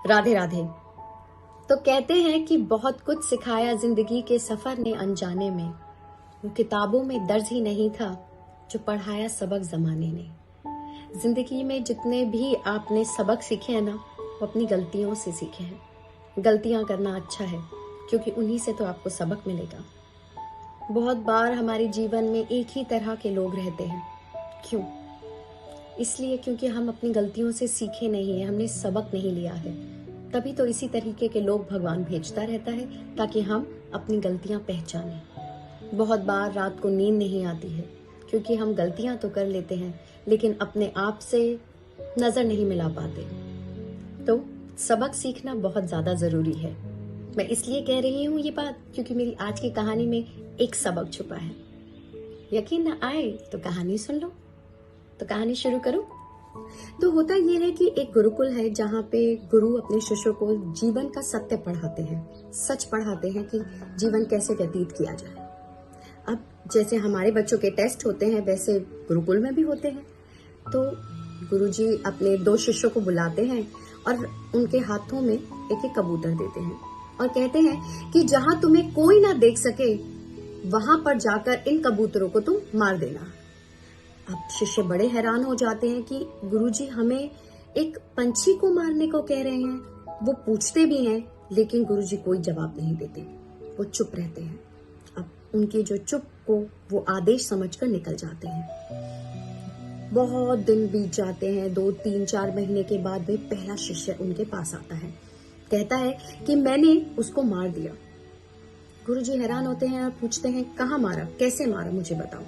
राधे राधे। तो कहते हैं कि बहुत कुछ सिखाया जिंदगी के सफर ने अनजाने में, वो किताबों में दर्ज ही नहीं था जो पढ़ाया सबक जमाने ने। जिंदगी में जितने भी आपने सबक सीखे हैं ना, वो अपनी गलतियों से सीखे हैं। गलतियां करना अच्छा है क्योंकि उन्हीं से तो आपको सबक मिलेगा। बहुत बार हमारे जीवन में एक ही तरह के लोग रहते हैं। क्यों? इसलिए क्योंकि हम अपनी गलतियों से सीखे नहीं है, हमने सबक नहीं लिया है। तभी तो इसी तरीके के लोग भगवान भेजता रहता है ताकि हम अपनी गलतियां पहचानें। बहुत बार रात को नींद नहीं आती है क्योंकि हम गलतियां तो कर लेते हैं लेकिन अपने आप से नजर नहीं मिला पाते। तो सबक सीखना बहुत ज्यादा जरूरी है। मैं इसलिए कह रही हूँ ये बात क्योंकि मेरी आज की कहानी में एक सबक छुपा है। यकीन न आए तो कहानी सुन लो। तो कहानी शुरू करूं? तो होता यह है कि एक गुरुकुल है जहाँ पे गुरु अपने शिष्यों को जीवन का सत्य पढ़ाते हैं, सच पढ़ाते हैं कि जीवन कैसे व्यतीत किया जाए। अब जैसे हमारे बच्चों के टेस्ट होते हैं वैसे गुरुकुल में भी होते हैं। तो गुरुजी अपने 2 शिष्यों को बुलाते हैं और उनके हाथों में एक एक कबूतर देते हैं और कहते हैं कि जहां तुम्हें कोई ना देख सके वहां पर जाकर इन कबूतरों को तुम मार देना। अब शिष्य बड़े हैरान हो जाते हैं कि गुरुजी हमें एक पंछी को मारने को कह रहे हैं। वो पूछते भी हैं लेकिन गुरुजी कोई जवाब नहीं देते, वो चुप रहते हैं। अब उनकी जो चुप को वो आदेश समझकर निकल जाते हैं। बहुत दिन बीत जाते हैं, 2, 3, 4 महीने के बाद वे पहला शिष्य उनके पास आता है, कहता है कि मैंने उसको मार दिया। गुरुजी हैरान होते हैं और पूछते हैं कहाँ मारा, कैसे मारा, मुझे बताओ।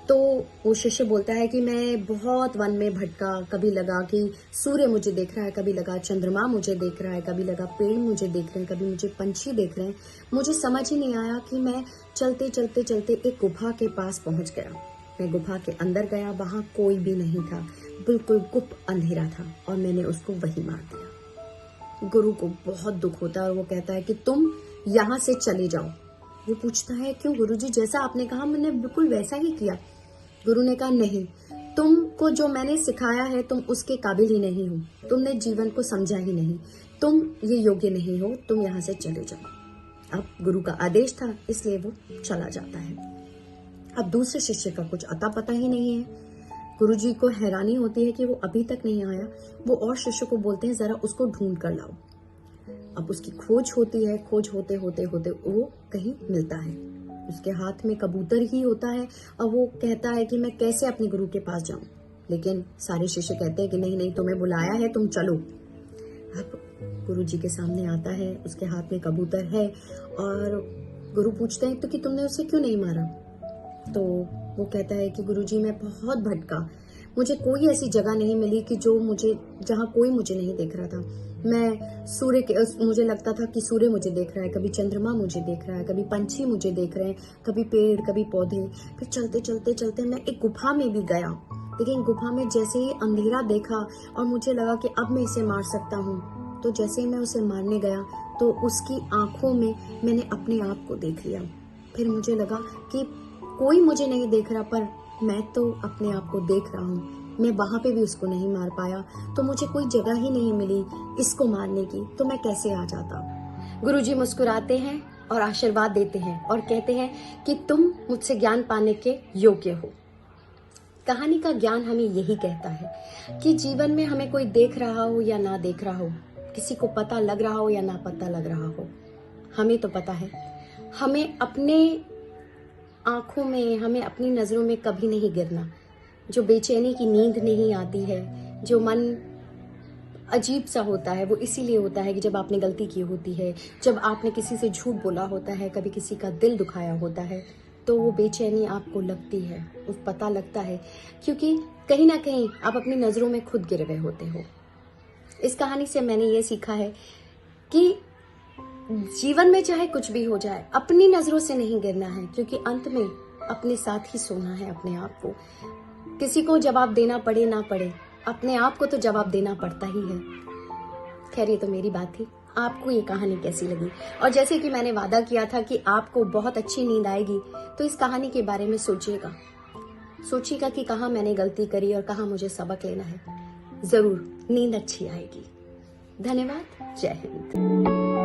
तो वो शिष्य बोलता है कि मैं बहुत वन में भटका, कभी लगा कि सूर्य मुझे देख रहा है, कभी लगा चंद्रमा मुझे देख रहा है, कभी लगा पेड़ मुझे देख रहे हैं, कभी मुझे पंछी देख रहे हैं। मुझे समझ ही नहीं आया कि मैं चलते चलते चलते एक गुफा के पास पहुंच गया। मैं गुफा के अंदर गया, वहां कोई भी नहीं था, बिल्कुल गुप्त अंधेरा था और मैंने उसको वहीं मार दिया। गुरु को बहुत दुख होता है और वो कहता है कि तुम यहाँ से चले जाओ। वो पूछता है क्यों गुरुजी, जैसा आपने कहा मैंने बिल्कुल वैसा ही किया। गुरु ने कहा नहीं, तुमको जो मैंने सिखाया है तुम उसके काबिल ही नहीं हो, तुमने जीवन को समझा ही नहीं, तुम ये योग्य नहीं हो, तुम यहाँ से चले जाओ। अब गुरु का आदेश था इसलिए वो चला जाता है। अब दूसरे शिष्य का कुछ अता पता ही नहीं है। गुरुजी को हैरानी होती है कि वो अभी तक नहीं आया। वो और शिष्य को बोलते हैं जरा उसको ढूंढ कर लाओ। अब उसकी खोज होती है, खोज होते होते होते वो कहीं मिलता है। उसके हाथ में कबूतर ही होता है और वो कहता है कि मैं कैसे अपने गुरु के पास जाऊं। लेकिन सारे शिष्य कहते हैं कि नहीं नहीं, तुम्हें बुलाया है, तुम चलो। अब गुरु जी के सामने आता है, उसके हाथ में कबूतर है और गुरु पूछते हैं तो कि तुमने उसे क्यों नहीं मारा। तो वो कहता है कि गुरुजी मैं बहुत भटका, मुझे कोई ऐसी जगह नहीं मिली कि जहाँ कोई मुझे नहीं देख रहा था। मैं मुझे लगता था कि सूर्य मुझे देख रहा है, कभी चंद्रमा मुझे देख रहा है, कभी पंछी मुझे देख रहे हैं, कभी पेड़, कभी पौधे। फिर चलते चलते चलते मैं एक गुफा में भी गया, लेकिन गुफा में जैसे ही अंधेरा देखा और मुझे लगा कि अब मैं इसे मार सकता हूँ, तो जैसे ही मैं उसे मारने गया तो उसकी आंखों में मैंने अपने आप को देख लिया। फिर मुझे लगा कि कोई मुझे नहीं देख रहा पर मैं तो अपने आप को देख रहा हूँ। मैं वहां पे भी उसको नहीं मार पाया, तो मुझे कोई जगह ही नहीं मिली इसको मारने की, तो मैं कैसे आ जाता। गुरुजी मुस्कुराते हैं और आशीर्वाद देते हैं और कहते हैं कि तुम मुझसे ज्ञान पाने के योग्य हो। कहानी का ज्ञान हमें यही कहता है कि जीवन में हमें कोई देख रहा हो या ना देख रहा हो, किसी को पता लग रहा हो या ना पता लग रहा हो, हमें तो पता है हमें अपने आंखों में, हमें अपनी नजरों में कभी नहीं गिरना। जो बेचैनी की नींद नहीं आती है, जो मन अजीब सा होता है, वो इसीलिए होता है कि जब आपने गलती की होती है, जब आपने किसी से झूठ बोला होता है, कभी किसी का दिल दुखाया होता है, तो वो बेचैनी आपको लगती है, वो पता लगता है क्योंकि कहीं ना कहीं आप अपनी नजरों में खुद गिरे हुए होते हो। इस कहानी से मैंने ये सीखा है कि जीवन में चाहे कुछ भी हो जाए, अपनी नजरों से नहीं गिरना है क्योंकि अंत में अपने साथ ही सोना है अपने आप को। किसी को जवाब देना पड़े ना पड़े, अपने आप को तो जवाब देना पड़ता ही है। खैर ये तो मेरी बात थी, आपको ये कहानी कैसी लगी? और जैसे कि मैंने वादा किया था कि आपको बहुत अच्छी नींद आएगी, तो इस कहानी के बारे में सोचिएगा कि कहाँ मैंने गलती करी और कहाँ मुझे सबक लेना है। जरूर नींद अच्छी आएगी। धन्यवाद। जय हिंद।